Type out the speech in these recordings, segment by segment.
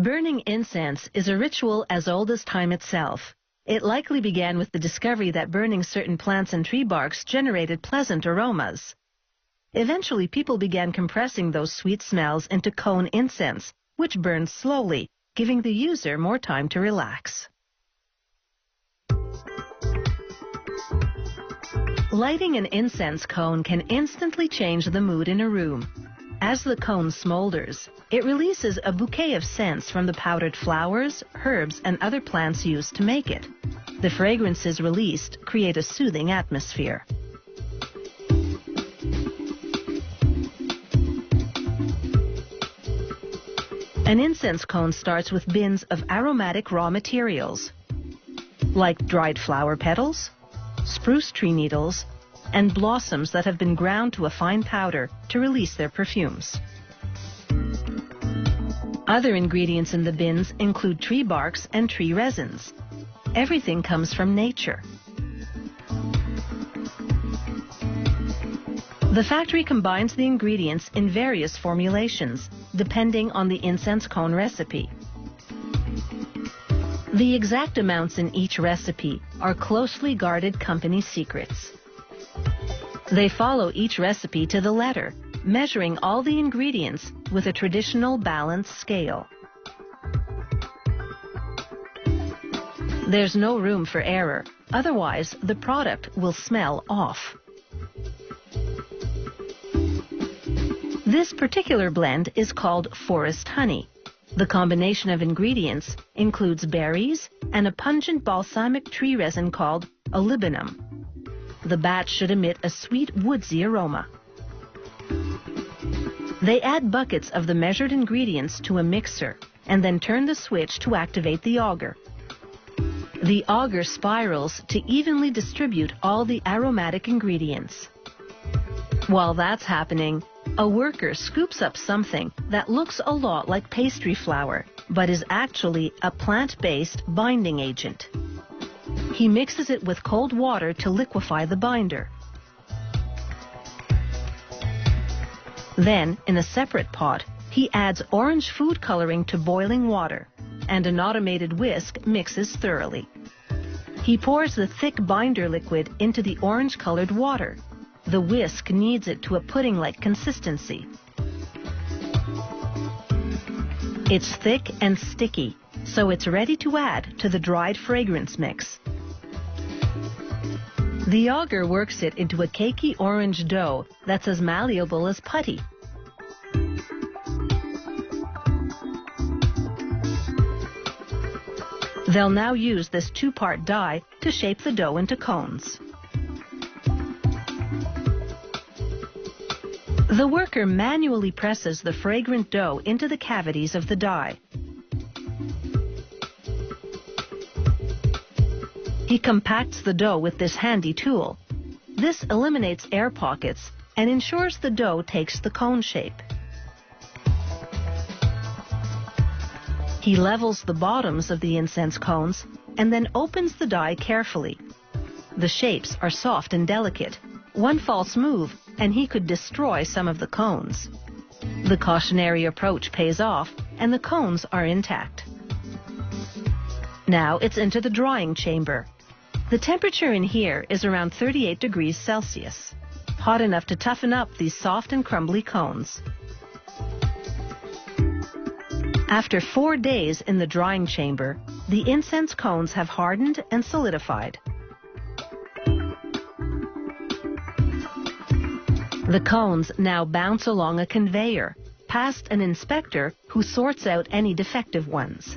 Burning incense is a ritual as old as time itself. It likely began with the discovery that burning certain plants and tree barks generated pleasant aromas. Eventually, people began compressing those sweet smells into cone incense, which burns slowly, giving the user more time to relax. Lighting an incense cone can instantly change the mood in a room. As the cone smolders, it releases a bouquet of scents from the powdered flowers, herbs, and other plants used to make it. The fragrances released create a soothing atmosphere. An incense cone starts with bins of aromatic raw materials, like dried flower petals, spruce tree needles, and blossoms that have been ground to a fine powder to release their perfumes. Other ingredients in the bins include tree barks and tree resins. Everything comes from nature. The factory combines the ingredients in various formulations, depending on the incense cone recipe. The exact amounts in each recipe are closely guarded company secrets. They follow each recipe to the letter, measuring all the ingredients with a traditional balanced scale. There's no room for error, otherwise the product will smell off. This particular blend is called forest honey. The combination of ingredients includes berries and a pungent balsamic tree resin called olibanum. The batch should emit a sweet woodsy aroma. They add buckets of the measured ingredients to a mixer and then turn the switch to activate the auger. The auger spirals to evenly distribute all the aromatic ingredients. While that's happening, a worker scoops up something that looks a lot like pastry flour, but is actually a plant-based binding agent. He mixes it with cold water to liquefy the binder. Then, in a separate pot, he adds orange food coloring to boiling water, and an automated whisk mixes thoroughly. He pours the thick binder liquid into the orange-colored water. The whisk kneads it to a pudding-like consistency. It's thick and sticky, so it's ready to add to the dried fragrance mix. The auger works it into a cakey orange dough that's as malleable as putty. They'll now use this two-part die to shape the dough into cones. The worker manually presses the fragrant dough into the cavities of the die. He compacts the dough with this handy tool. This eliminates air pockets and ensures the dough takes the cone shape. He levels the bottoms of the incense cones and then opens the die carefully. The shapes are soft and delicate. One false move and he could destroy some of the cones. The cautionary approach pays off and the cones are intact. Now it's into the drying chamber. The temperature in here is around 38 degrees Celsius, hot enough to toughen up these soft and crumbly cones. After 4 days in the drying chamber, the incense cones have hardened and solidified. The cones now bounce along a conveyor, past an inspector who sorts out any defective ones.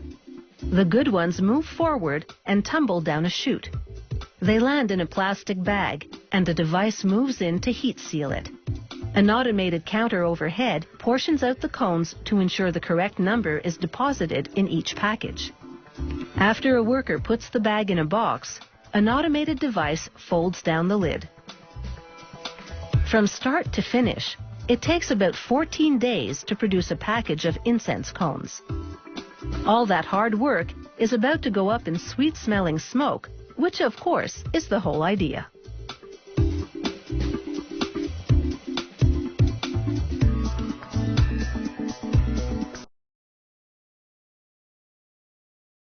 The good ones move forward and tumble down a chute. They land in a plastic bag, and a device moves in to heat seal it. An automated counter overhead portions out the cones to ensure the correct number is deposited in each package. After a worker puts the bag in a box, an automated device folds down the lid. From start to finish, it takes about 14 days to produce a package of incense cones. All that hard work is about to go up in sweet-smelling smoke, which of course is the whole idea.